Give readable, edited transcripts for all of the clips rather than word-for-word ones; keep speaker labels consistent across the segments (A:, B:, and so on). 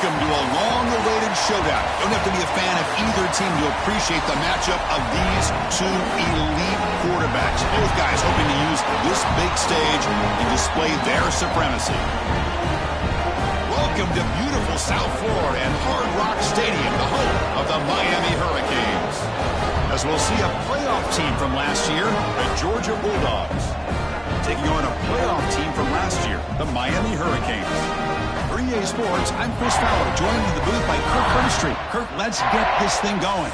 A: Welcome to a long-awaited showdown. Don't have to be a fan of either team to appreciate the matchup of these two elite quarterbacks. Both guys hoping to use this big stage and display their supremacy. Welcome to beautiful South Florida and Hard Rock Stadium, the home of the Miami Hurricanes. As we'll see a playoff team from last year, the Georgia Bulldogs, taking on a playoff team from last year, the Miami Hurricanes. For EA Sports, I'm Chris Fowler, joined in the booth by Kirk Burnstreet. Kirk, let's get this thing going.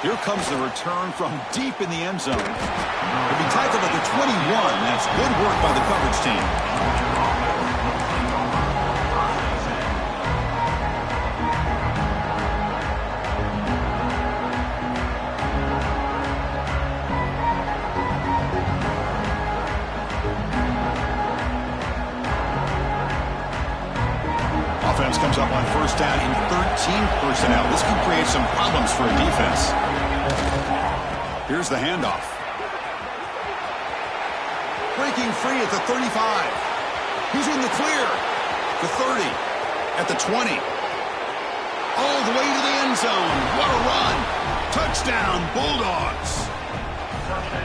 A: Here comes the return from deep in the end zone. He'll be tackled at the 21. That's good work by the coverage team. Offense comes up on first down in 13 personnel. This can create some problems for a defense. Here's the handoff. Breaking free at the 35. He's in the clear. The 30. At the 20. All the way to the end zone. What a run. Touchdown, Bulldogs.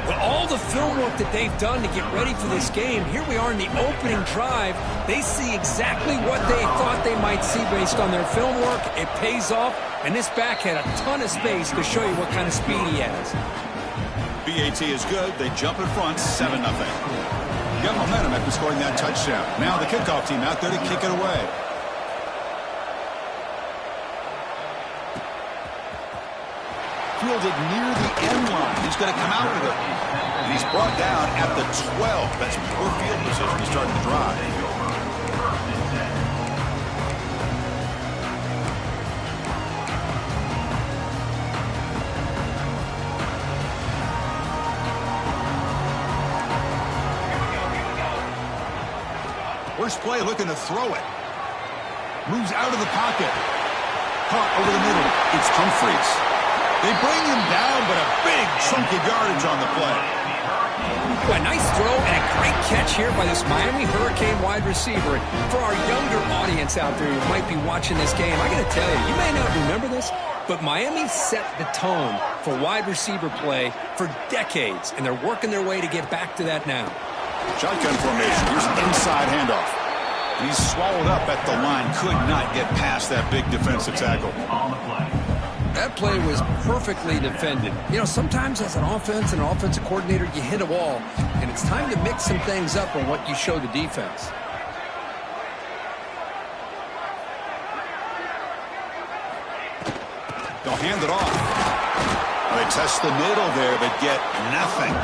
B: Well, all the film work that they've done to get ready for this game, here we are in the opening drive. They see exactly what they thought they might see based on their film work. It pays off, and this back had a ton of space to show you what kind of speed he has.
A: BAT is good. They jump in front, 7-0. Got momentum after scoring that touchdown. Now the kickoff team out there to kick it away. Fielded near the end line. He's going to come out with it. And he's brought down at the 12. That's poor field position to start the drive. First play looking to throw it. Moves out of the pocket. Caught over the middle. It's Humphries. They bring him down, but a big chunk of yardage on the play.
B: A nice throw and a great catch here by this Miami Hurricane wide receiver. For our younger audience out there who might be watching this game, I got to tell you, you may not remember this, but Miami set the tone for wide receiver play for decades, and they're working their way to get back to that now.
A: Shotgun formation. Here's an inside handoff. He's swallowed up at the line. Could not get past that big defensive tackle.
B: That play was perfectly defended. You know, sometimes as an offense and an offensive coordinator, you hit a wall, and it's time to mix some things up on what you show the defense.
A: They'll hand it off. They test the middle there, but get nothing.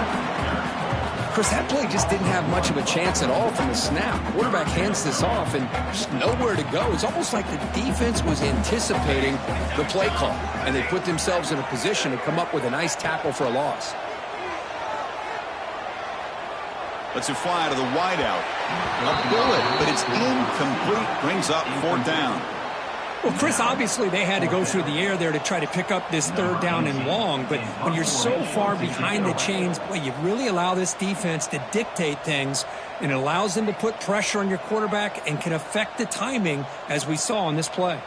B: Chris, that play just didn't have much of a chance at all from the snap. Quarterback hands this off and just nowhere to go. It's almost like the defense was anticipating the play call, and they put themselves in a position to come up with a nice tackle for a loss.
A: Lets it fly to the wideout. A bullet, but it's incomplete. Brings up fourth down.
B: Well, Chris, obviously they had to go through the air there to try to pick up this third down and long, but when you're so far behind the chains, boy, you really allow this defense to dictate things, and it allows them to put pressure on your quarterback and can affect the timing, as we saw on this play.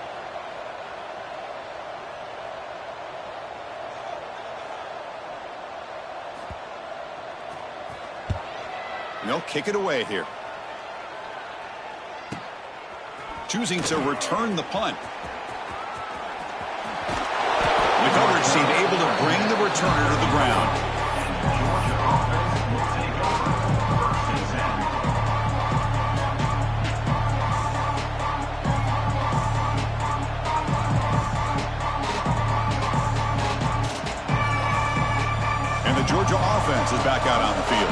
A: They'll kick it away here. Choosing to return the punt. The coverage team able to bring the returner to the ground. offense is back out on the field.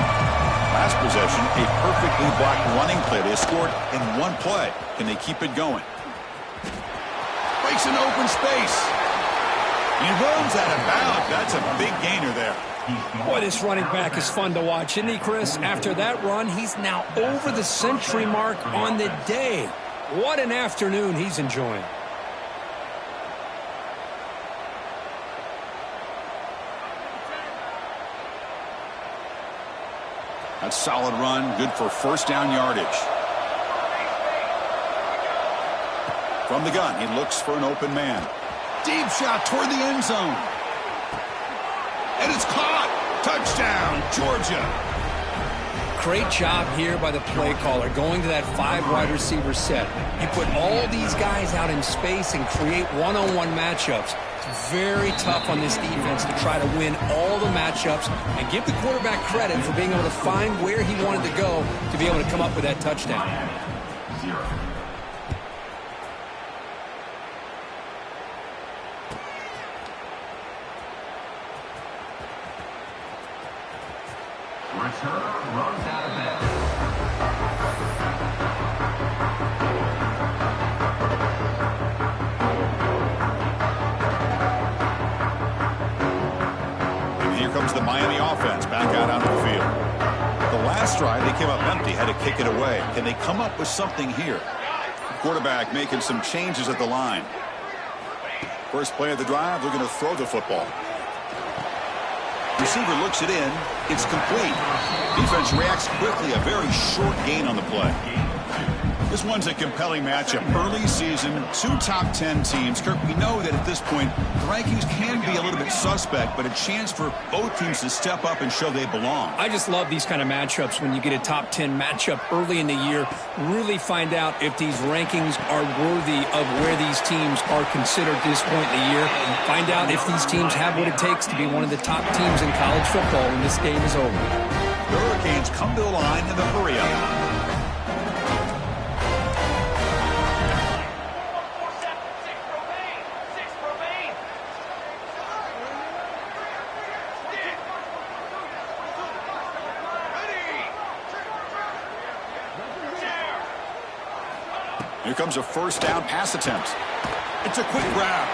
A: Last possession, a perfectly blocked running play. They scored in one play. Can they keep it going? Breaks an open space. He runs out of bounds. That's a big gainer there.
B: Boy, this running back is fun to watch, isn't he, Chris? After that run, he's now over the century mark on the day. What an afternoon he's enjoying.
A: A solid run, good for first down yardage. From the gun, he looks for an open man. Deep shot toward the end zone. And it's caught. Touchdown, Georgia.
B: Great job here by the play caller, going to that 5 wide receiver set. You put all these guys out in space and create one-on-one matchups. It's very tough on this defense to try to win all the matchups and give the quarterback credit for being able to find where he wanted to go to be able to come up with that touchdown.
A: And here comes the Miami offense back out onto the field. The last drive, they came up empty, had to kick it away. Can they come up with something here? The quarterback making some changes at the line. First play of the drive, they're going to throw the football. Receiver looks it in. It's complete. Defense reacts quickly. A very short gain on the play. This one's a compelling matchup. Early season, 2 top 10 teams. Kirk, we know that at this point, the rankings can be a little bit suspect, but a chance for both teams to step up and show they belong.
B: I just love these kind of matchups when you get a top 10 matchup early in the year. Really find out if these rankings are worthy of where these teams are considered at this point in the year. Find out if these teams have what it takes to be one of the top teams in college football when this game is over.
A: The Hurricanes come to the line in the hurry-up. Here comes a first down pass attempt. It's a quick grab.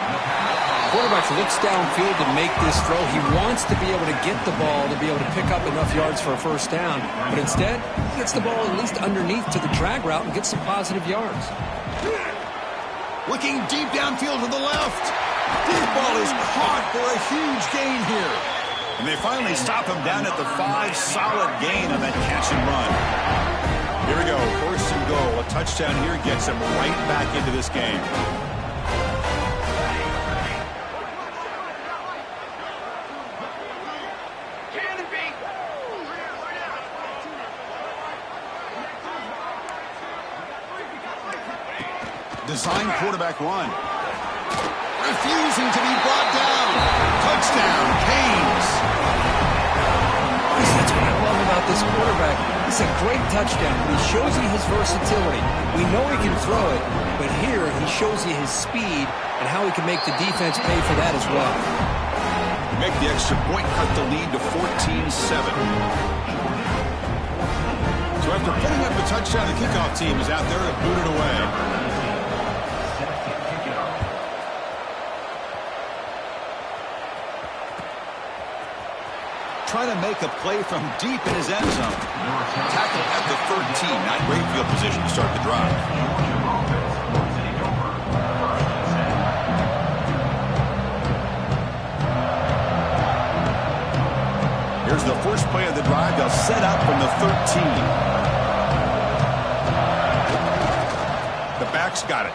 B: Quarterback looks downfield to make this throw. He wants to be able to get the ball to be able to pick up enough yards for a first down. But instead, he gets the ball at least underneath to the drag route and gets some positive yards.
A: Looking deep downfield to the left. Deep ball is caught for a huge gain here. And they finally stop him down at the 5. Solid gain on that catch and run. Here we go, first and goal. A touchdown here gets him right back into this game. Design quarterback run. Refusing to be brought down. Touchdown, Canes.
B: That's what I love about this quarterback. It's a great touchdown, but he shows you his versatility. We know he can throw it, but here he shows you his speed and how he can make the defense pay for that as well.
A: Make the extra point, cut the lead to 14-7. So after putting up a touchdown, the kickoff team is out there to boot it away. Trying to make a play from deep in his end zone. Tackle at the 13. Not great field position to start the drive. Here's the first play of the drive. They'll set up from the 13. The back's got it.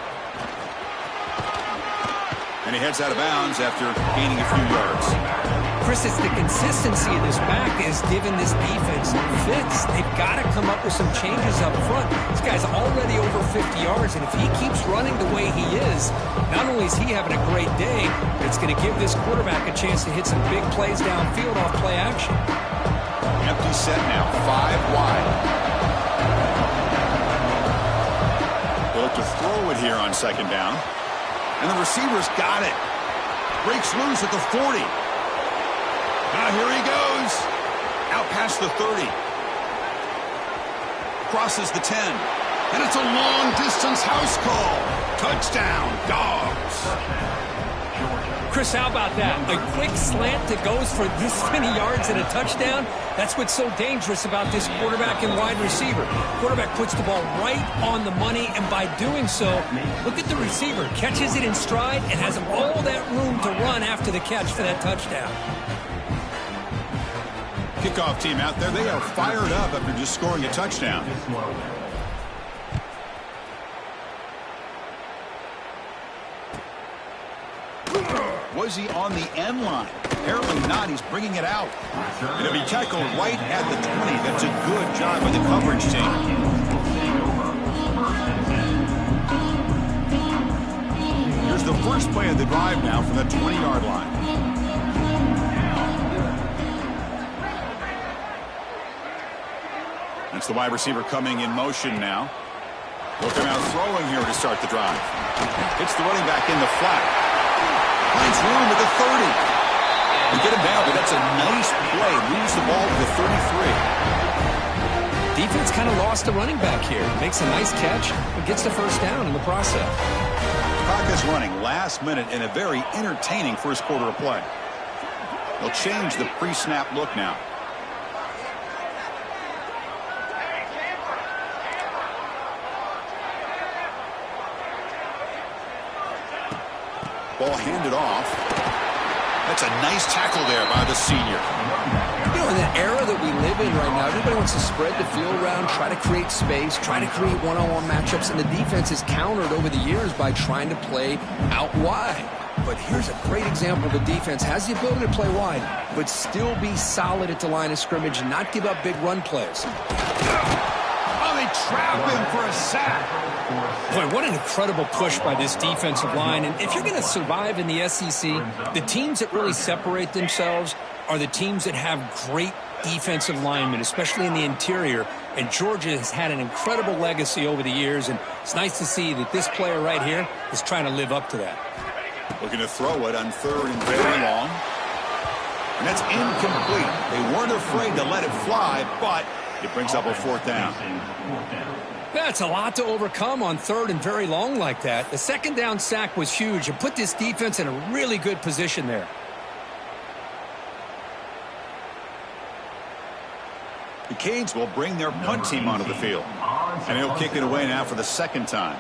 A: And he heads out of bounds after gaining a few yards.
B: Chris, it's the consistency of this back is giving this defense fits. They've got to come up with some changes up front. This guy's already over 50 yards, and if he keeps running the way he is, not only is he having a great day, but it's going to give this quarterback a chance to hit some big plays downfield off play action.
A: Empty set now, 5 wide. They'll look to throw it here on second down. And the receiver's got it. Breaks loose at the 40. Now here he goes. Out past the 30. Crosses the 10. And it's a long-distance house call. Touchdown, Dogs.
B: Chris, how about that? A quick slant that goes for this many yards and a touchdown? That's what's so dangerous about this quarterback and wide receiver. Quarterback puts the ball right on the money, and by doing so, look at the receiver. Catches it in stride and has all that room to run after the catch for that touchdown.
A: Kickoff team out there, they are fired up after just scoring a touchdown. Was he on the end line? Apparently not. He's bringing it out. And he'll be tackled right at the 20. That's a good job by the coverage team. Here's the first play of the drive now from the 20-yard line. That's the wide receiver coming in motion now. Looking out throwing here to start the drive. Hits the running back in the flat. Finds room at the 30. They get him down, but that's a nice play. Moves the ball to the 33.
B: Defense kind of lost the running back here. Makes a nice catch, but gets the first down in the process.
A: Clock is running last minute in a very entertaining first quarter of play. They'll change the pre-snap look now. Ball handed off. That's a nice tackle there by the senior.
B: You know, in the era that we live in right now, everybody wants to spread the field around, try to create space, try to create one-on-one matchups, and the defense is countered over the years by trying to play out wide. But here's a great example. The defense has the ability to play wide, but still be solid at the line of scrimmage and not give up big run plays.
A: Oh, they trap him for a sack.
B: Boy, what an incredible push by this defensive line. And if you're going to survive in the SEC, the teams that really separate themselves are the teams that have great defensive linemen, especially in the interior. And Georgia has had an incredible legacy over the years, and it's nice to see that this player right here is trying to live up to that.
A: Looking to throw it on third and very long. And that's incomplete. They weren't afraid to let it fly, but it brings up a fourth down.
B: That's a lot to overcome on third and very long like that. The second down sack was huge and put this defense in a really good position there.
A: The Canes will bring their punt team onto the field. And he'll kick it away now for the second time.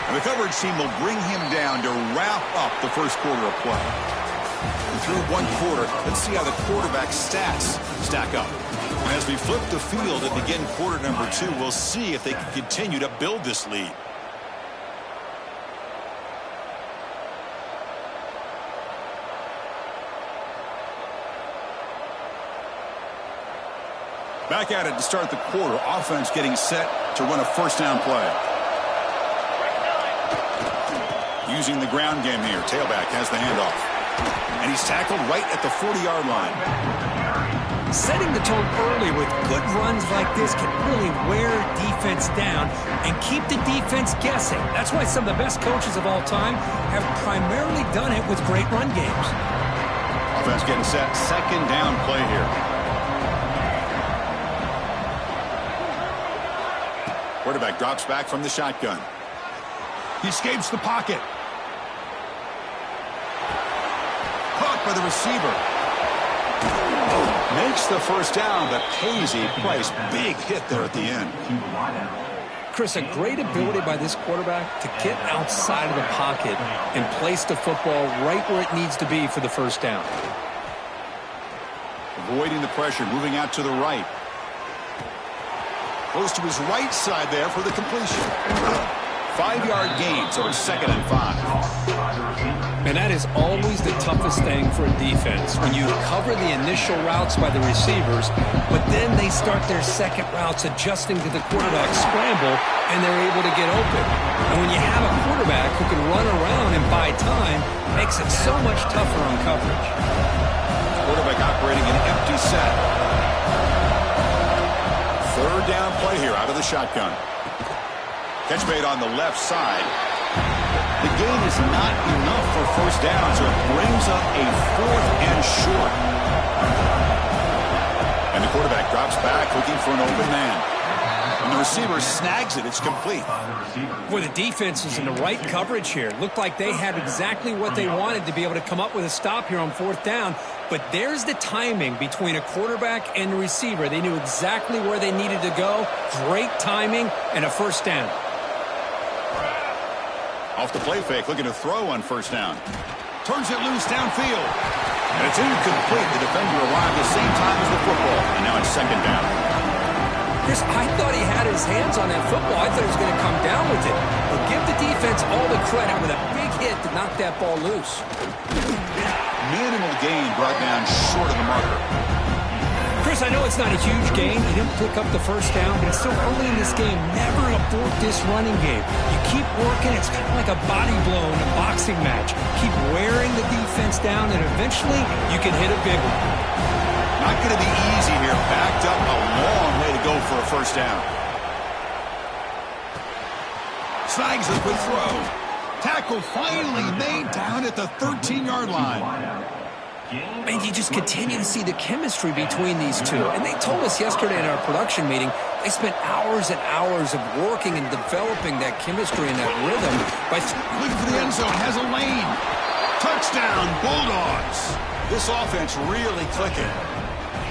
A: And the coverage team will bring him down to wrap up the first quarter of play. And through one quarter, let's see how the quarterback's stats stack up. And as we flip the field and begin quarter number 2, we'll see if they can continue to build this lead. Back at it to start the quarter. Offense getting set to run a first down play. Using the ground game here. Tailback has the handoff. And he's tackled right at the 40-yard line.
B: Setting the tone early with good runs like this can really wear defense down and keep the defense guessing. That's why some of the best coaches of all time have primarily done it with great run games.
A: Offense getting set. Second down play here. Quarterback drops back from the shotgun. He escapes the pocket. Caught by the receiver. Makes the first down, but pays a price. Big hit there at the end.
B: Chris, a great ability by this quarterback to get outside of the pocket and place the football right where it needs to be for the first down.
A: Avoiding the pressure, moving out to the right. Goes to his right side there for the completion. 5-yard gain, so it's 2nd and 5.
B: And that is always the toughest thing for a defense, when you cover the initial routes by the receivers, but then they start their second routes adjusting to the quarterback scramble, and they're able to get open. And when you have a quarterback who can run around and buy time, it makes it so much tougher on coverage.
A: Quarterback operating an empty set. Third down play here out of the shotgun. Catch made on the left side. The gain is not enough for first down, so it brings up a 4th and short. And the quarterback drops back looking for an open man. And the receiver snags it. It's complete.
B: Boy, the defense is in the right coverage here. Looked like they had exactly what they wanted to be able to come up with a stop here on 4th down. But there's the timing between a quarterback and the receiver. They knew exactly where they needed to go. Great timing and a first down.
A: Off the play fake, looking to throw on first down. Turns it loose downfield. And it's incomplete. The defender arrived the same time as the football. And now it's 2nd down.
B: Chris, I thought he had his hands on that football. I thought he was going to come down with it. But give the defense all the credit with a big hit to knock that ball loose.
A: Minimal gain brought down short of the marker.
B: Chris, I know it's not a huge gain. He didn't pick up the first down, but it's still early in this game. Never abort this running game. You keep working. It's kind of like a body blow in a boxing match. Keep wearing the defense down, and eventually you can hit a big one.
A: Not going to be easy here. Backed up a long way to go for a first down. Snags a good throw. Tackle finally made down at the 13-yard line.
B: Man, you just continue to see the chemistry between these two. And they told us yesterday in our production meeting, they spent hours and hours of working and developing that chemistry and that rhythm.
A: Looking for the end zone, has a lane. Touchdown, Bulldogs. This offense really clicking.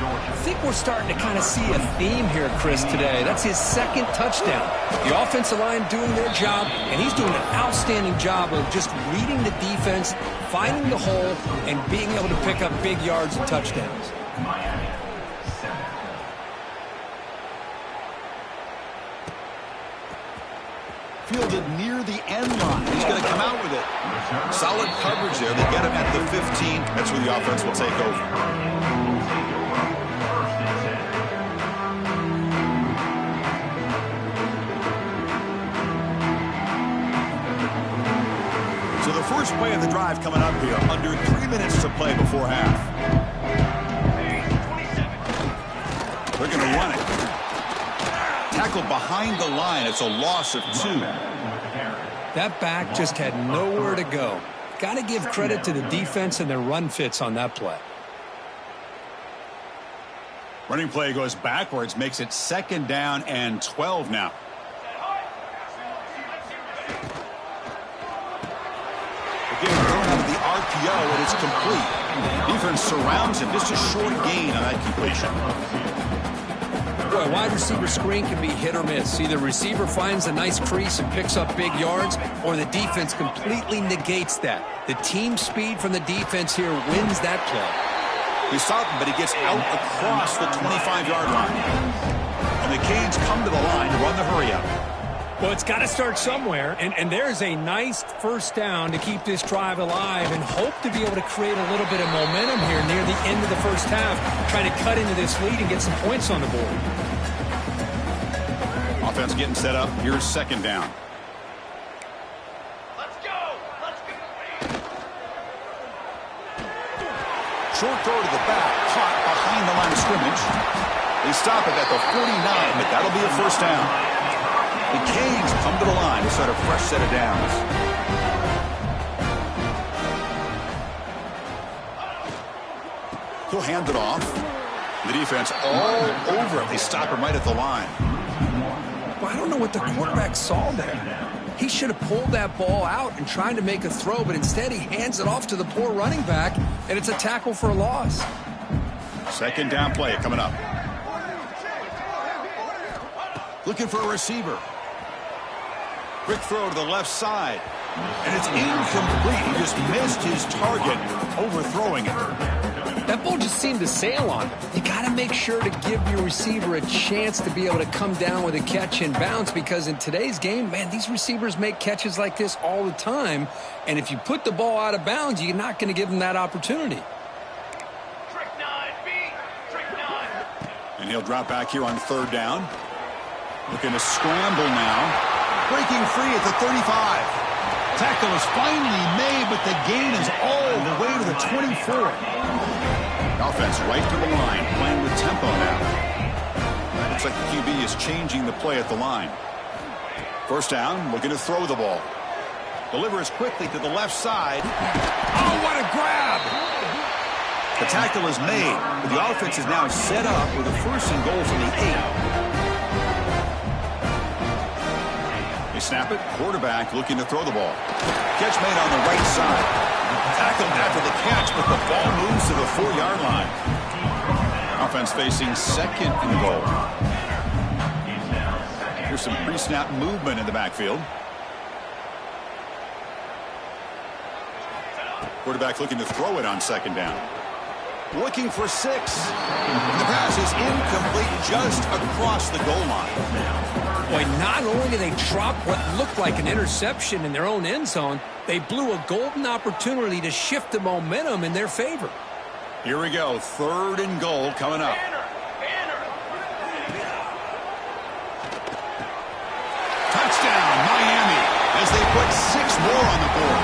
B: I think we're starting to kind of see a theme here, Chris, today. That's his 2nd touchdown. The offensive line doing their job, and he's doing an outstanding job of just reading the defense, finding the hole, and being able to pick up big yards and touchdowns.
A: Fielded near the end line. He's going to come out with it. Solid coverage there. They get him at the 15. That's where the offense will take over. So the first play of the drive coming up here. Under 3 minutes to play before half. They're going to run it. Tackled behind the line. It's a loss of 2.
B: That back just had nowhere to go. Got to give credit to the defense and their run fits on that play.
A: Running play goes backwards, makes it 2nd down and 12 now. Again, thrown out of the RPO, and it's complete. Defense surrounds him. Just a short gain on that completion.
B: Boy, wide receiver screen can be hit or miss. Either receiver finds a nice crease and picks up big yards, or the defense completely negates that. The team speed from the defense here wins that play.
A: He stopped him, but he gets out across the 25-yard line. And the Canes come to the line to run the hurry-up.
B: Well, it's got to start somewhere, and there's a nice first down to keep this drive alive and hope to be able to create a little bit of momentum here near the end of the first half, trying to cut into this lead and get some points on the board.
A: Offense getting set up. Here's 2nd down.
C: Let's go! Let's go!
A: Short throw to the back, caught behind the line of scrimmage. They stop it at the 49, but that'll be a first down. The Canes come to the line to start a fresh set of downs. He'll hand it off. The defense all over him. They stop him right at the line.
B: Well, I don't know what the quarterback saw there. He should have pulled that ball out and tried to make a throw, but instead he hands it off to the poor running back, and it's a tackle for a loss.
A: 2nd down play coming up. Looking for a receiver. Quick throw to the left side. And it's incomplete. He just missed his target, overthrowing it.
B: That ball just seemed to sail on him. You got to make sure to give your receiver a chance to be able to come down with a catch and bounce, because in today's game, man, these receivers make catches like this all the time. And if you put the ball out of bounds, you're not going to give them that opportunity.
C: Trick 9, B! Trick 9!
A: And he'll drop back here on 3rd down. Looking to scramble now. Breaking free at the 35. Tackle is finally made, but the gain is all the way to the 24. Offense right to the line, playing with tempo now. Looks like the QB is changing the play at the line. First down, looking to throw the ball. Delivers quickly to the left side. Oh, what a grab! The tackle is made, but the offense is now set up with a first and goal from the 8. They snap it. Quarterback looking to throw the ball. Catch made on the right side. Tackled after the catch, but the ball moves to the 4-yard line. Offense facing second and goal. Here's some pre-snap movement in the backfield. Quarterback looking to throw it on second down. Looking for 6. The pass is incomplete just across the goal line.
B: Boy, not only did they drop what looked like an interception in their own end zone, they blew a golden opportunity to shift the momentum in their favor.
A: Here we go. 3rd and goal coming up. Touchdown, Miami, as they put 6 more on the board.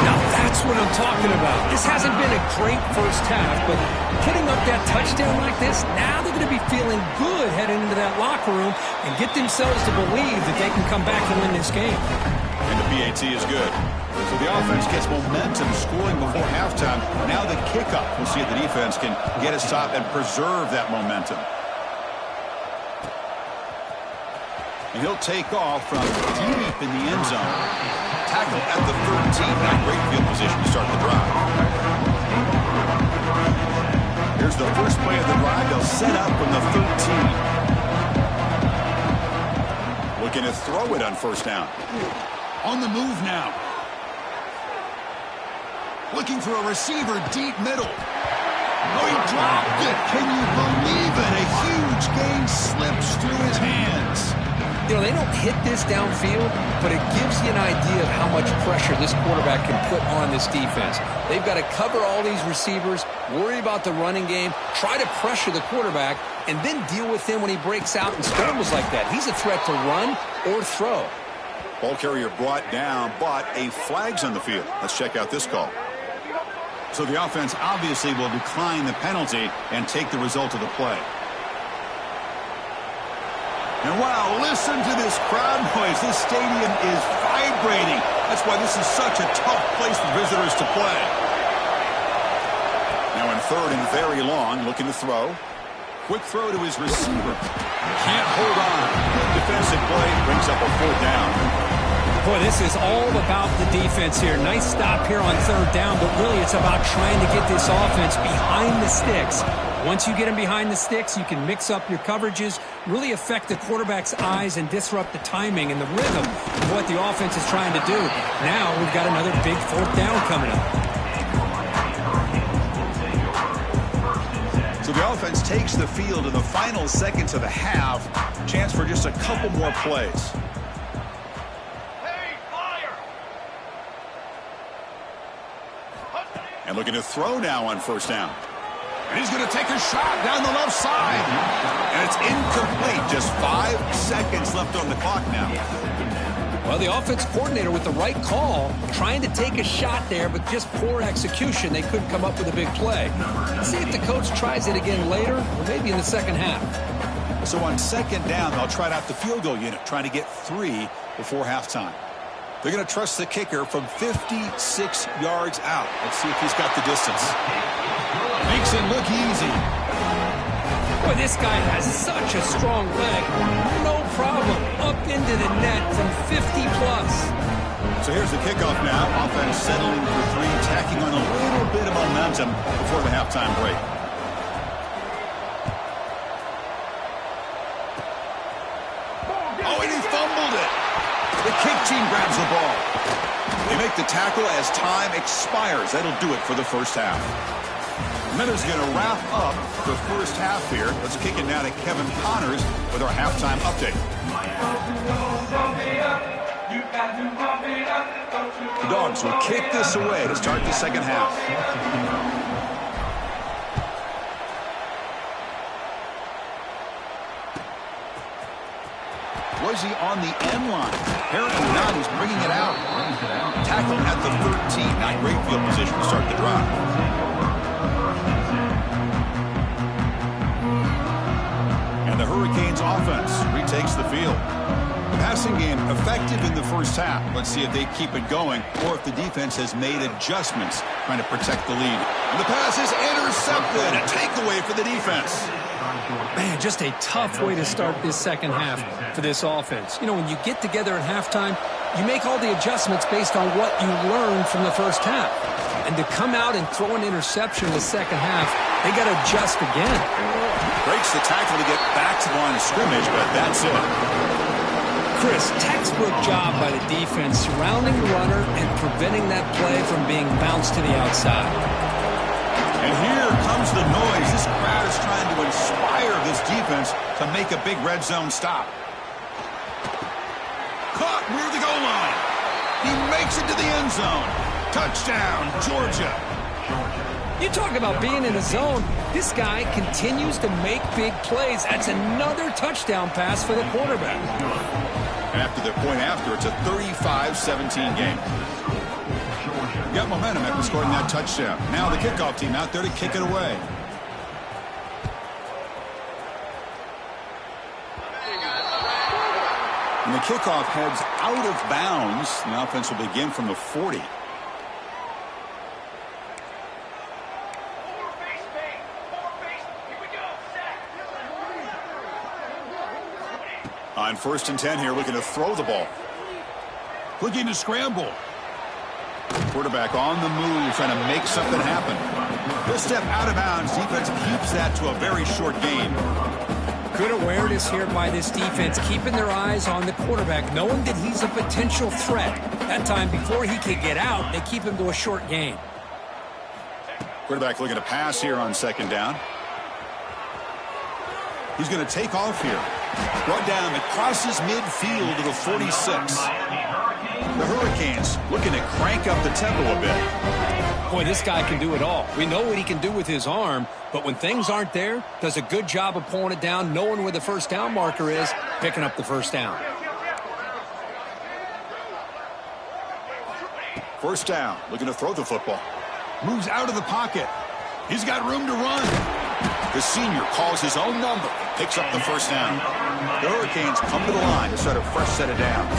B: Now that's what I'm talking about. This hasn't been a great first half, but putting up that touchdown like this, now they're going to be feeling good heading into that locker room and get themselves to believe that they can come back and win this game.
A: And the PAT is good. So the offense gets momentum scoring before halftime. Now the kickoff. We'll see if the defense can get a stop and preserve that momentum. And he'll take off from deep in the end zone. Tackle at the 13. Not great field position to start the drive. Here's the first play of the drive. They'll set up from the 13. Looking to throw it on first down. On the move now. Looking for a receiver deep middle. Oh, he dropped it. Can you believe it? A huge gain slips through his hands.
B: You know, they don't hit this downfield, but it gives you an idea of how much pressure this quarterback can put on this defense. They've got to cover all these receivers, worry about the running game, try to pressure the quarterback, and then deal with him when he breaks out and scrambles like that. He's a threat to run or throw.
A: Ball carrier brought down, but a flag's on the field. Let's check out this call. So the offense obviously will decline the penalty and take the result of the play. And wow, listen to this crowd noise. This stadium is vibrating. That's why this is such a tough place for visitors to play. Now in 3rd and very long, looking to throw. Quick throw to his receiver. Can't hold on. Good defensive play. Brings up a 4th down.
B: Boy, this is all about the defense here. Nice stop here on 3rd down, but really it's about trying to get this offense behind the sticks. Once you get them behind the sticks, you can mix up your coverages, really affect the quarterback's eyes and disrupt the timing and the rhythm of what the offense is trying to do. Now we've got another big 4th down coming up.
A: So the offense takes the field in the final seconds of the half. Chance for just a couple more plays. And looking to throw now on first down. And he's going to take a shot down the left side. And it's incomplete. Just 5 seconds left on the clock now.
B: Well, the offense coordinator with the right call, trying to take a shot there, but just poor execution. They couldn't come up with a big play. Let's see if the coach tries it again later, or maybe in the second half.
A: So on second down, they'll try out the field goal unit, trying to get 3 before halftime. They're going to trust the kicker from 56 yards out. Let's see if he's got the distance. Makes it look easy.
B: Boy, this guy has such a strong leg. No problem. Up into the net from 50+.
A: So here's the kickoff now. Offense settling for 3, tacking on a little bit of momentum before the halftime break. Oh, and he fumbled it. The kick team grabs the ball. They make the tackle as time expires. That'll do it for the first half. Miller's going to wrap up the first half here. Let's kick it now to Kevin Connors with our halftime update. The Dogs will kick this away to start the second half. Was he on the end line? Apparently not. He's bringing it out. Tackle at the 13. Not great field position to start the drive. And the Hurricanes offense retakes the field. Passing game effective in the first half. Let's see if they keep it going or if the defense has made adjustments trying to protect the lead. And the pass is intercepted. A takeaway for the defense.
B: Man, just a tough way to start this second half for this offense. You know, when you get together at halftime, you make all the adjustments based on what you learned from the first half. And to come out and throw an interception in the second half, they got to adjust again.
A: Breaks the tackle to get back to the line of scrimmage, but that's it.
B: Chris, textbook job by the defense surrounding the runner and preventing that play from being bounced to the outside.
A: And here comes the noise. This crowd is trying to inspire this defense to make a big red zone stop. Caught near the goal line. He makes it to the end zone. Touchdown, Georgia.
B: You talk about being in a zone. This guy continues to make big plays. That's another touchdown pass for the quarterback.
A: After the point after, it's a 35-17 game. Got momentum after scoring that touchdown. Now the kickoff team out there to kick it away. And the kickoff heads out of bounds. The offense will begin from the 40. On 1st and 10 here, looking to throw the ball. Looking to scramble. Quarterback on the move, trying to make something happen. This step out of bounds. Defense keeps that to a very short gain.
B: Good awareness here by this defense, keeping their eyes on the quarterback, knowing that he's a potential threat. That time, before he could get out, they keep him to a short gain.
A: Quarterback looking to pass here on 2nd down. He's going to take off here. Brought down that crosses midfield to the 46. The Hurricanes looking to crank up the tempo a bit.
B: Boy, this guy can do it all. We know what he can do with his arm, but when things aren't there, does a good job of pulling it down, knowing where the first down marker is, picking up the first down.
A: 1st down, looking to throw the football. Moves out of the pocket. He's got room to run. The senior calls his own number, picks up the first down. The Hurricanes come to the line to start a fresh set of downs.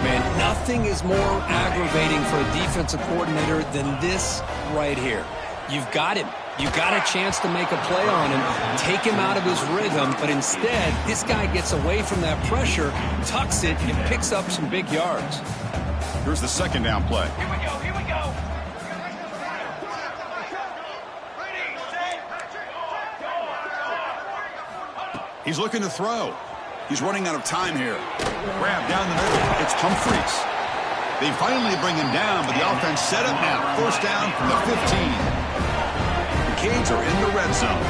B: Man, nothing is more aggravating for a defensive coordinator than this right here. You've got him. You've got a chance to make a play on him, take him out of his rhythm, but instead, this guy gets away from that pressure, tucks it, and picks up some big yards.
A: Here's the 2nd down play.
C: Here we go, here we go.
A: He's looking to throw. He's running out of time here. Grab down the middle. It's Humphreys. They finally bring him down, but the offense set up now. 1st down from the 15. The Canes are in the red zone.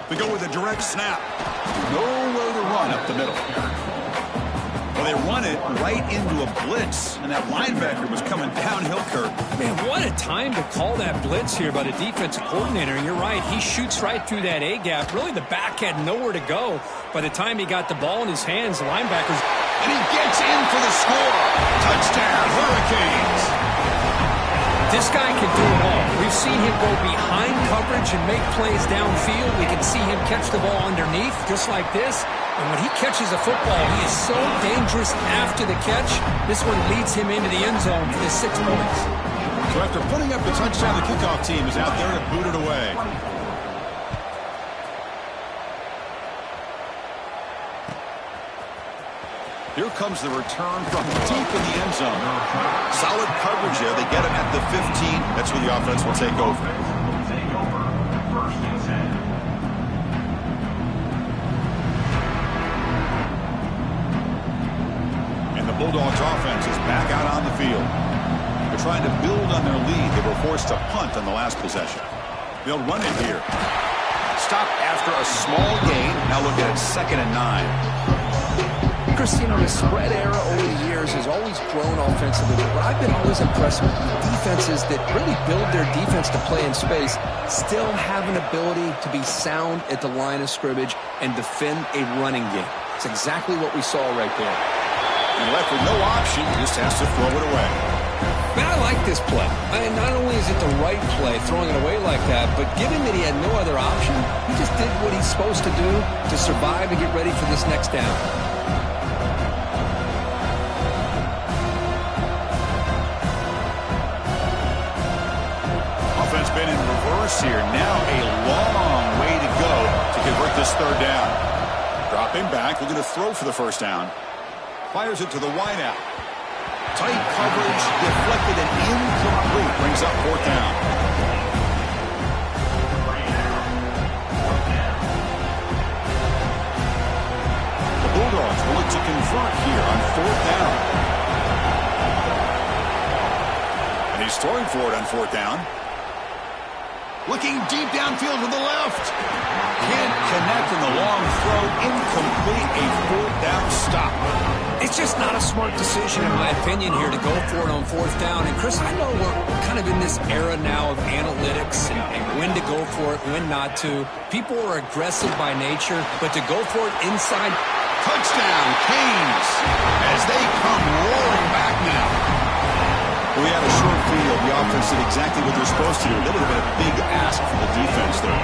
A: They go with a direct snap. Nowhere to run up the middle. Well, they run it right into a blitz, and that linebacker was coming downhill, Kurt.
B: Man, what a time to call that blitz here by the defensive coordinator. And you're right, he shoots right through that A-gap. Really, the back had nowhere to go. By the time he got the ball in his hands, the linebackers...
A: And he gets in for the score. Touchdown, Hurricanes.
B: This guy can do it all. We've seen him go behind coverage and make plays downfield. We can see him catch the ball underneath, just like this. And when he catches a football, he is so dangerous after the catch. This one leads him into the end zone for the 6 points.
A: So after putting up the touchdown, the kickoff team is out there to boot it away. Here comes the return from deep in the end zone. Solid coverage there. They get him at the 15. That's where the offense will take over. And the Bulldogs offense is back out on the field. They're trying to build on their lead. They were forced to punt on the last possession. They'll run it here. Stop after a small gain. Now look at it, 2nd and 9.
B: Chris, you know, the spread era over the years has always grown offensively, but what I've been always impressed with defenses that really build their defense to play in space still have an ability to be sound at the line of scrimmage and defend a running game. It's exactly what we saw right there.
A: And left with no option, just has to throw it away.
B: Man, I like this play. Not only is it the right play, throwing it away like that, but given that he had no other option, he just did what he's supposed to do to survive and get ready for this next down.
A: Offense been in reverse here. Now a long way to go to convert this third down. Dropping back, looking to throw for the first down. Fires it to the wideout. Tight coverage, deflected and incomplete. Brings up fourth down. The Bulldogs will look to convert here on fourth down. And he's throwing for it on fourth down. Looking deep downfield to the left. Can't connect in the long throw. Incomplete. A fourth down stop.
B: It's just not a smart decision, in my opinion, here to go for it on fourth down. And, Chris, I know we're kind of in this era now of analytics and when to go for it, when not to. People are aggressive by nature, but to go for it inside.
A: Touchdown, Canes, as they come roaring back now. We had a short field. The offense did exactly what they're supposed to do. That would have been a big ask for the defense there.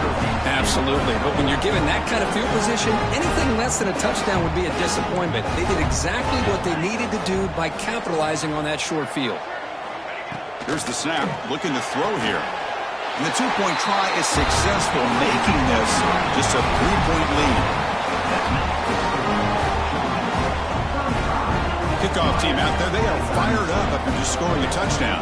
B: Absolutely. But when you're given that kind of field position, anything less than a touchdown would be a disappointment. They did exactly what they needed to do by capitalizing on that short field.
A: Here's the snap. Looking to throw here. And the two-point try is successful, making this just a three-point lead. Kickoff team out there, they are fired up after just scoring a touchdown.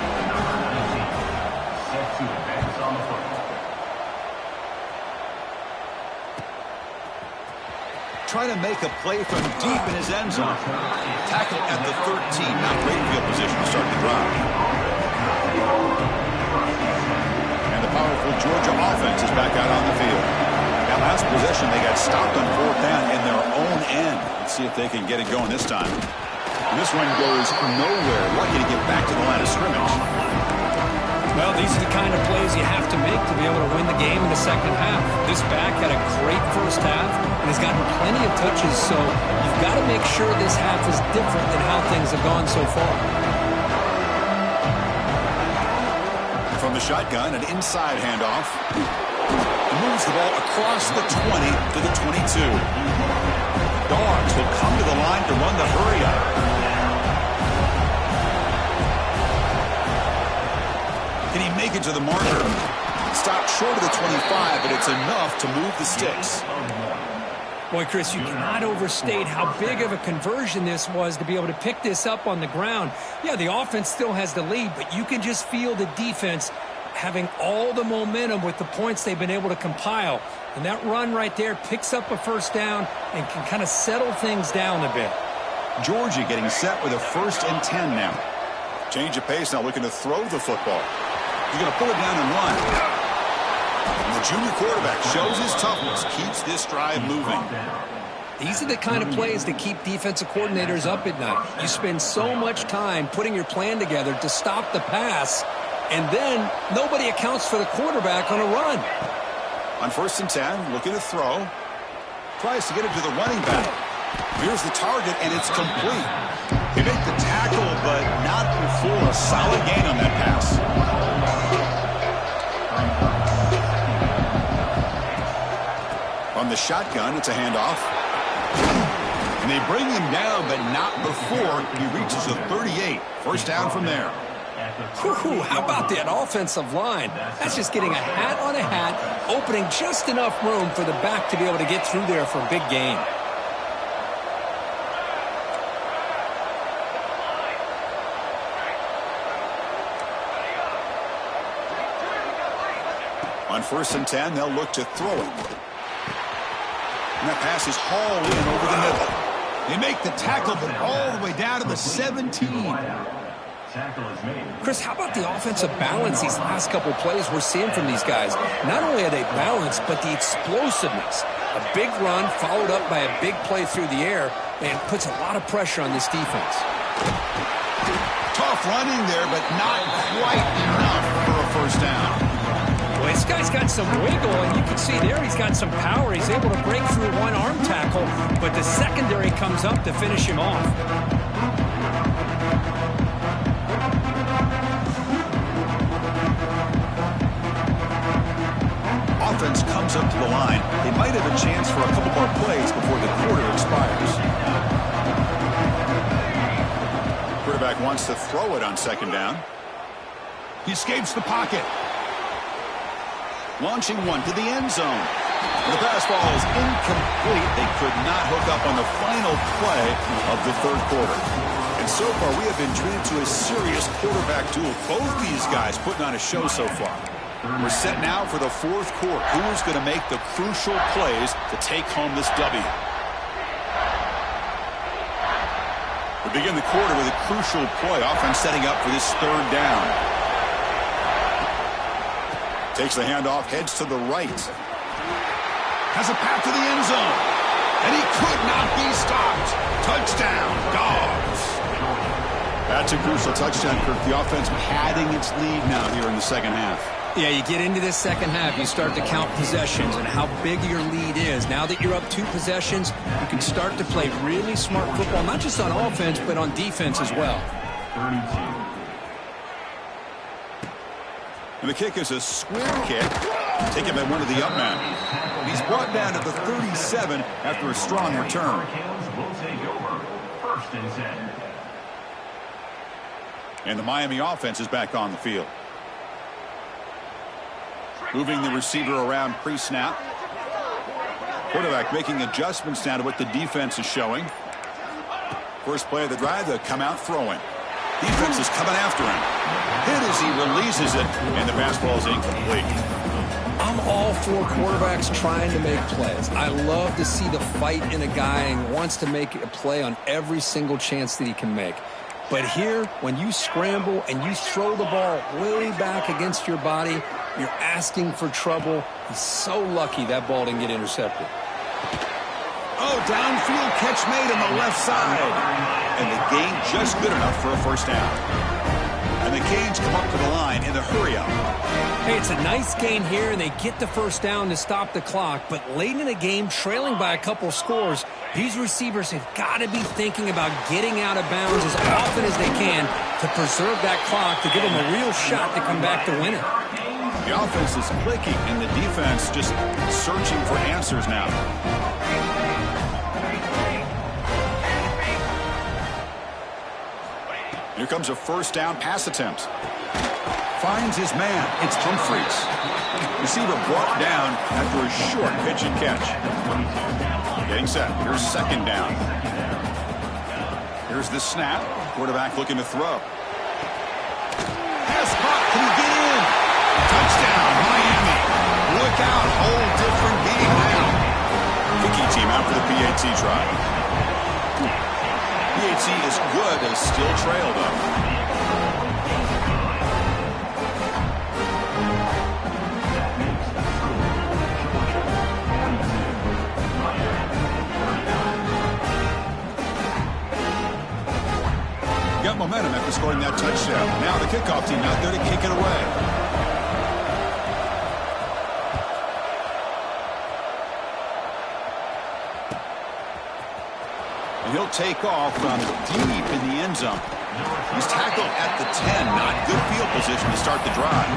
A: Trying to make a play from deep in his end zone. Tackle at the 13. Not great field position to start the drive. And the powerful Georgia offense is back out on the field. That last possession, they got stopped on fourth down in their own end. Let's see if they can get it going this time. This one goes nowhere. Lucky to get back to the line of scrimmage.
B: Well, these are the kind of plays you have to make to be able to win the game in the second half. This back had a great first half and has gotten plenty of touches, so you've got to make sure this half is different than how things have gone so far.
A: From the shotgun, an inside handoff. Moves the ball across the 20 to the 22. Dogs will come to the line to run the hurry-up. Can he make it to the marker? Stopped short of the 25, but it's enough to move the sticks.
B: Boy, Chris, you cannot overstate how big of a conversion this was to be able to pick this up on the ground. Yeah, the offense still has the lead, but you can just feel the defense having all the momentum with the points they've been able to compile. And that run right there picks up a first down and can kind of settle things down a bit.
A: Georgia getting set with a 1st and 10 now. Change of pace now, looking to throw the football. He's going to pull it down and run. And the junior quarterback shows his toughness, keeps this drive moving.
B: These are the kind of plays that keep defensive coordinators up at night. You spend so much time putting your plan together to stop the pass, and then nobody accounts for the quarterback on a run.
A: On 1st and 10, looking to throw. Tries to get it to the running back. Here's the target, and it's complete. He made the tackle, but not before a solid gain on that pass. On the shotgun, it's a handoff. And they bring him down, but not before he reaches the 38. First down from there.
B: Whew, how about that offensive line? That's just getting a hat on a hat, opening just enough room for the back to be able to get through there for a big gain.
A: On 1st and 10, they'll look to throw it. And that pass is hauled in over the middle. They make the tackle, but all the way down to the 17.
B: Chris, how about the offensive balance these last couple plays we're seeing from these guys? Not only are they balanced, but the explosiveness. A big run followed up by a big play through the air, and puts a lot of pressure on this defense.
A: Tough running there, but not quite enough for a first down.
B: Well, this guy's got some wiggle, and you can see there he's got some power. He's able to break through one arm tackle, but the secondary comes up to finish him off.
A: comes up to the line, they might have a chance for a couple more plays before the quarter expires. Quarterback wants to throw it on second down. He escapes the pocket. Launching one to the end zone. The pass ball is incomplete. They could not hook up on the final play of the third quarter. And so far, we have been treated to a serious quarterback duel. Both these guys putting on a show so far. We're set now for the fourth quarter. Who is going to make the crucial plays to take home this W? We begin the quarter with a crucial play. Offense setting up for this third down. Takes the handoff, heads to the right. Has a path to the end zone. And he could not be stopped. Touchdown, Dogs. That's a crucial touchdown, Kirk. The offense padding its lead now here in the second half.
B: Yeah, you get into this second half, you start to count possessions and how big your lead is. Now that you're up 2 possessions, you can start to play really smart football, not just on offense, but on defense as well.
A: And the kick is a square kick, taken by one of the up men. He's brought down to the 37 after a strong return. And the Miami offense is back on the field. Moving the receiver around pre-snap. Quarterback making adjustments now to what the defense is showing. First play of the drive, they'll come out throwing. Defense is coming after him. Hit as he releases it, and the pass ball is incomplete.
B: I'm all for quarterbacks trying to make plays. I love to see the fight in a guy and wants to make a play on every single chance that he can make. But here, when you scramble and you throw the ball way back against your body, you're asking for trouble. He's so lucky that ball didn't get intercepted.
A: Oh, downfield catch made on the left side. And the gain just good enough for a first down. And the Canes come up to the line in the hurry-up.
B: Hey, it's a nice gain here, and they get the first down to stop the clock. But late in the game, trailing by a couple scores, these receivers have got to be thinking about getting out of bounds as often as they can to preserve that clock, to give them a real shot to come back to win it.
A: The offense is clicking, and the defense just searching for answers now. Here comes a first down pass attempt. Finds his man. It's Humphreys. Receiver brought down after a short pitch and catch. Getting set. Here's second down. Here's the snap. Quarterback looking to throw. Pass caught. Can he get in? Touchdown, Miami. Look out. Whole different game now. Kicking team out for the PAT try. PAT is good. They still trailed up. Got momentum after scoring that touchdown. Now the kickoff team out there to kick it away. And he'll take off from deep in the end zone. He's tackled at the 10. Not good field position to start the drive.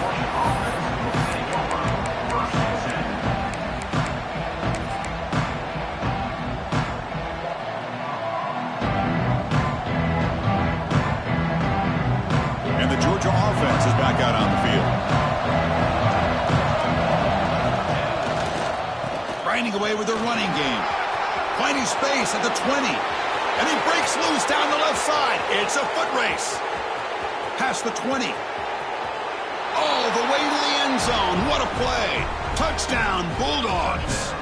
A: Georgia offense is back out on the field. Grinding away with their running game. Finding space at the 20. And he breaks loose down the left side. It's a foot race. Past the 20. All the way to the end zone. What a play. Touchdown, Bulldogs.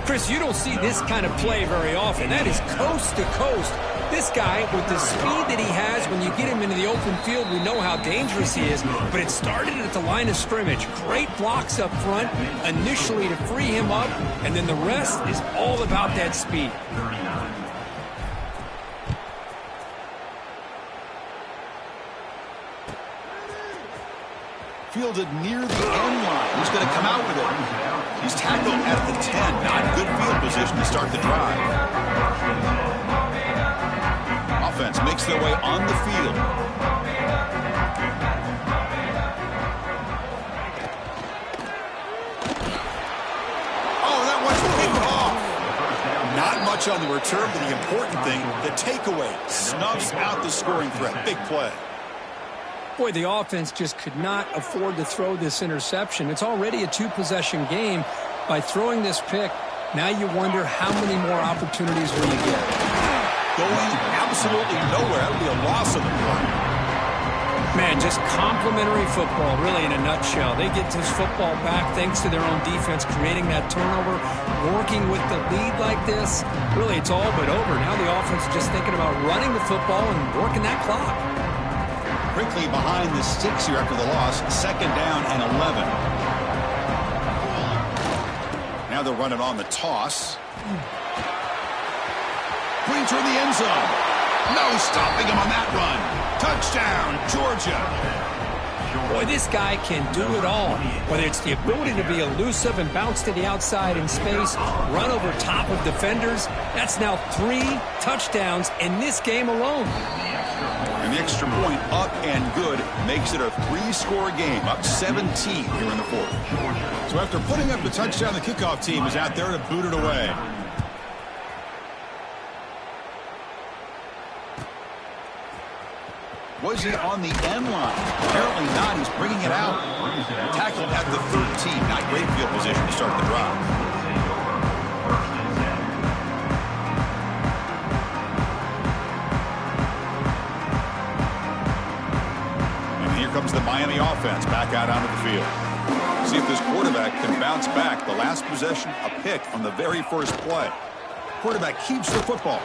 B: Chris, you don't see this kind of play very often. That is coast to coast. This guy, with the speed that he has, when you get him into the open field, we know how dangerous he is. But it started at the line of scrimmage. Great blocks up front, initially to free him up, and then the rest is all about that speed.
A: Fielded near the end line. Who's going to come out with it? He's tackled at the 10. Not good field position to start the drive. Offense makes their way on the field. catch on the return, but the important thing, the takeaway, snuffs out the scoring threat. Big play.
B: Boy, the offense just could not afford to throw this interception. It's already a two-possession game. By throwing this pick, now you wonder how many more opportunities will you get.
A: Going absolutely nowhere. That would be a loss of the play.
B: Man, just complimentary football, really, in a nutshell. They get this football back thanks to their own defense, creating that turnover, working with the lead like this. Really, it's all but over. Now the offense is just thinking about running the football and working that clock.
A: Quickly behind the sticks here after the loss. 2nd down and 11. Now they'll run it on the toss. Putting toward the end zone. No stopping him on that run. Touchdown, Georgia.
B: Boy, this guy can do it all. Whether it's the ability to be elusive and bounce to the outside in space, run over top of defenders. That's now 3 touchdowns in this game alone.
A: And the extra point up and good makes it a 3-score game, up 17 here in the 4th. So after putting up the touchdown, the kickoff team is out there to boot it away. Was he on the end line? Apparently not. He's bringing it out. Tackled at the 13. Not great field position to start the drive. And here comes the Miami offense back out onto the field. See if this quarterback can bounce back. The last possession, a pick on the very first play. Quarterback keeps the football.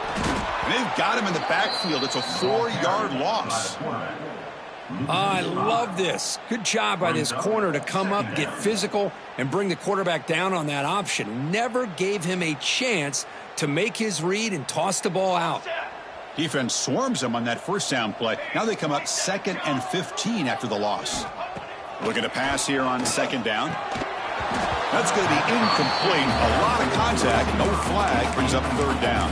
A: And they've got him in the backfield. It's a 4-yard loss.
B: I love this. Good job by this corner to come up, get physical, and bring the quarterback down on that option. Never gave him a chance to make his read and toss the ball out.
A: Defense swarms him on that first down play. Now they come up 2nd and 15 after the loss. Looking to pass here on 2nd down. That's going to be incomplete. A lot of contact. No flag. Brings up 3rd down.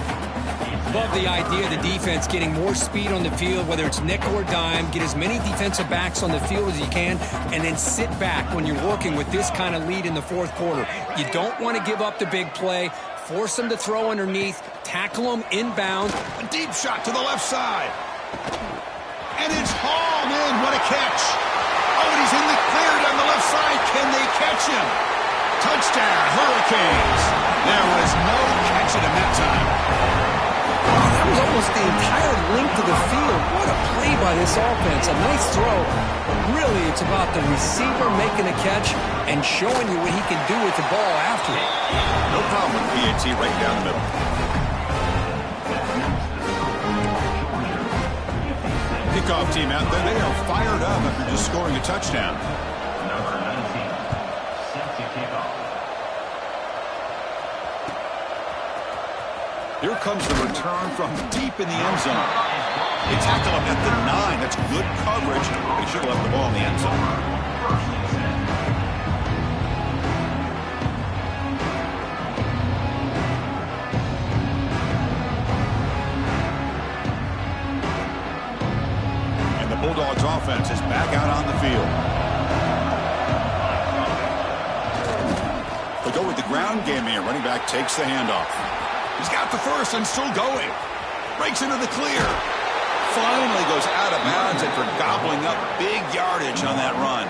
B: Love the idea of the defense getting more speed on the field, whether it's nickel or dime. Get as many defensive backs on the field as you can, and then sit back when you're working with this kind of lead in the 4th quarter. You don't want to give up the big play. Force them to throw underneath. Tackle them inbound.
A: A deep shot to the left side. And it's hauled in. What a catch. Oh, and he's in the clear down the left side. Can they catch him? Touchdown, Hurricanes. There was no catching him that time.
B: Oh, that was almost the entire length of the field. What a play by this offense. A nice throw. But really, it's about the receiver making a catch and showing you what he can do with the ball after it.
A: No problem with PAT right down the middle. Kickoff team out there. They are fired up after just scoring a touchdown.
C: Number 19, set to kick off.
A: Here comes the return from deep in the end zone. They tackle him at the 9. That's good coverage. They should have left the ball in the end zone. And the Bulldogs offense is back out on the field. They go with the ground game here. Running back takes the handoff. He's got the first and still going. Breaks into the clear. Finally goes out of bounds after gobbling up big yardage on that run.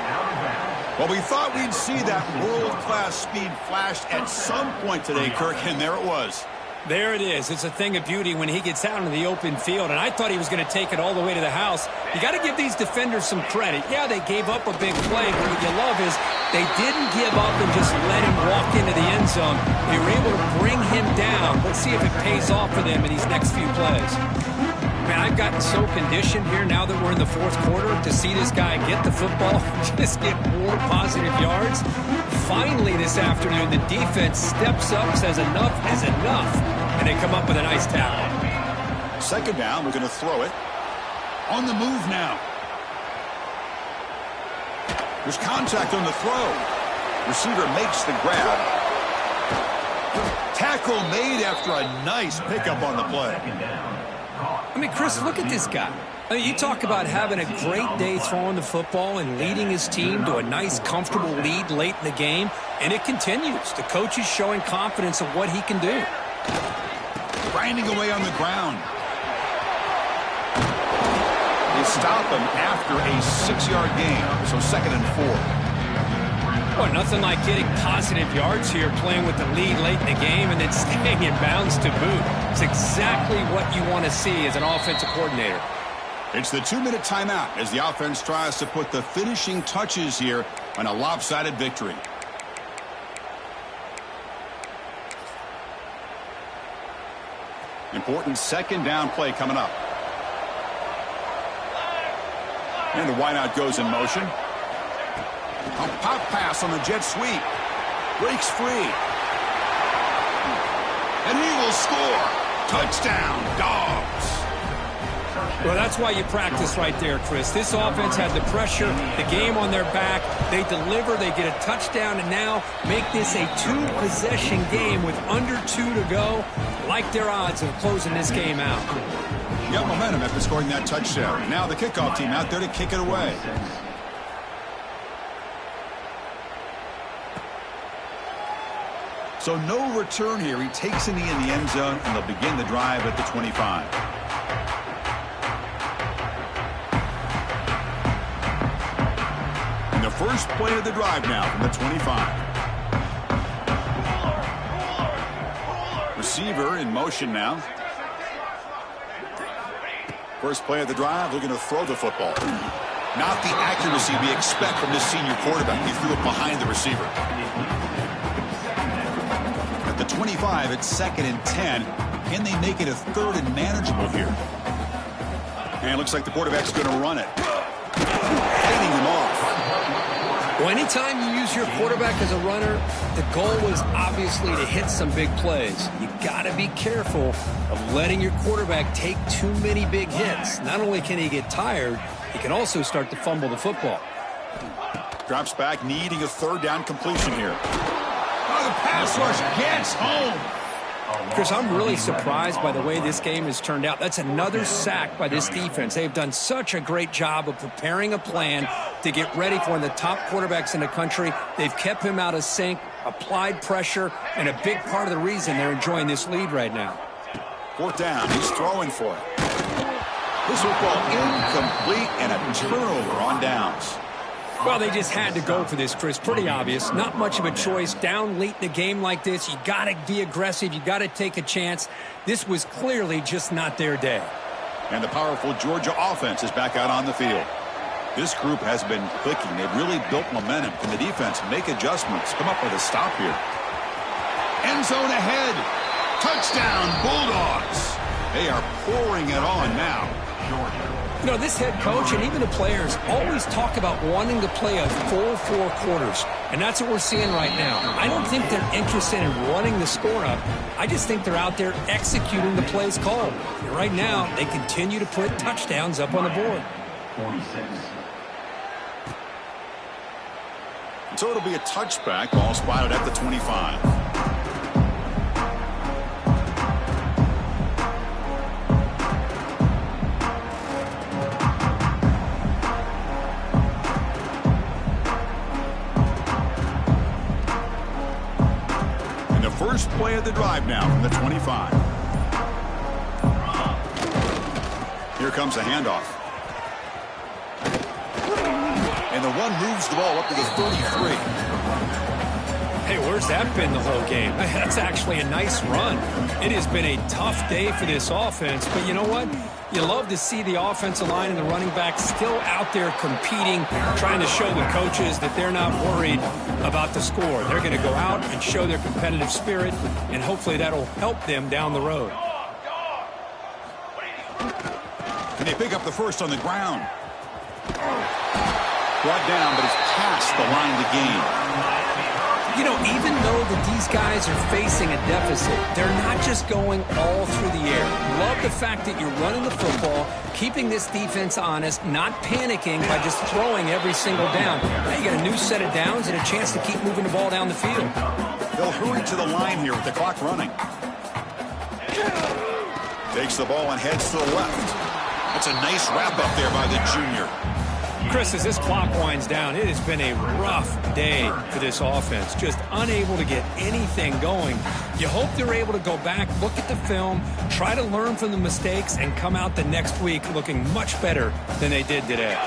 A: Well, we thought we'd see that world-class speed flashed at some point today, Kirk, and there it was.
B: There it is. It's a thing of beauty when he gets out into the open field, and I thought he was going to take it all the way to the house. You got to give these defenders some credit. Yeah, they gave up a big play, but what you love is they didn't give up and just let him walk into the end zone. They were able to bring him down. Let's see if it pays off for them in these next few plays. Man, I've gotten so conditioned here now that we're in the 4th quarter to see this guy get the football, just get more positive yards. Finally this afternoon, the defense steps up, says enough is enough, and they come up with a nice tackle.
A: 2nd down, we're going to throw it. On the move now. There's contact on the throw. Receiver makes the grab. Tackle made after a nice pickup on the play.
B: I mean, Chris, look at this guy. I mean, you talk about having a great day throwing the football and leading his team to a nice, comfortable lead late in the game, and it continues. The coach is showing confidence of what he can do.
A: grinding away on the ground. They stop him after a 6-yard gain, so 2nd and 4.
B: Well, nothing like getting positive yards here, playing with the lead late in the game and then staying in bounds to boot. It's exactly what you want to see as an offensive coordinator.
A: It's the 2-minute timeout as the offense tries to put the finishing touches here on a lopsided victory. Important 2nd down play coming up. And the wideout goes in motion. A pop pass on the jet sweep. Breaks free. And he will score. Touchdown, Dogs.
B: Well, that's why you practice right there, Chris. This offense had the pressure, the game on their back. They deliver, they get a touchdown, and now make this a 2-possession game with under 2 to go. Like their odds of closing this game out.
A: You got momentum after scoring that touchdown. Now the kickoff team out there to kick it away. So no return here. He takes a knee in the end zone, and they'll begin the drive at the 25. And the first play of the drive now from the 25. Receiver in motion now. First play of the drive, looking to throw the football. Not the accuracy we expect from this senior quarterback. He threw it behind the receiver. At the 25, it's 2nd and 10. Can they make it a 3rd and manageable here? And it looks like the quarterback's going to run it. Fading him off.
B: Well, anytime you use your quarterback as a runner, the goal is obviously to hit some big plays. You got to be careful of letting your quarterback take too many big hits. Not only can he get tired, he can also start to fumble the football.
A: Drops back, needing a 3rd down completion here. Oh, the pass rush gets home.
B: Chris, I'm really surprised by the way this game has turned out. That's another sack by this defense. They've done such a great job of preparing a plan to get ready for one of the top quarterbacks in the country. They've kept him out of sync, applied pressure, and a big part of the reason they're enjoying this lead right now.
A: 4th down. He's throwing for it. This football incomplete and a turnover on downs.
B: Well, they just had to go for this, Chris. Pretty obvious. Not much of a choice. Down late in the game like this, you got to be aggressive. You got to take a chance. This was clearly just not their day.
A: And the powerful Georgia offense is back out on the field. This group has been clicking. They've really built momentum. Can the defense make adjustments? Come up with a stop here. End zone ahead. Touchdown, Bulldogs. They are pouring it on now.
B: You know, this head coach and even the players always talk about wanting to play a full 4 quarters, and that's what we're seeing right now. I don't think they're interested in running the score up. I just think they're out there executing the plays called. And right now, they continue to put touchdowns up on the board.
C: 46.
A: So it'll be a touchback, ball spotted at the 25. First play of the drive now from the 25. Here comes a handoff. And the one moves the ball up to the 33.
B: Hey, where's that been the whole game? That's actually a nice run. It has been a tough day for this offense, but you know what? You love to see the offensive line and the running back still out there competing, trying to show the coaches that they're not worried about the score. They're going to go out and show their competitive spirit, and hopefully that'll help them down the road.
A: And they pick up the first on the ground. Brought down, but it's past the line of the game.
B: You know, even though these guys are facing a deficit, they're not just going all through the air. Love the fact that you're running the football, keeping this defense honest, not panicking by just throwing every single down. Now you got a new set of downs and a chance to keep moving the ball down the field.
A: They'll hurry to the line here with the clock running. Takes the ball and heads to the left. That's a nice wrap up there by the junior.
B: Chris, as this clock winds down, it has been a rough day for this offense. Just unable to get anything going. You hope they're able to go back, look at the film, try to learn from the mistakes, and come out the next week looking much better than they did today.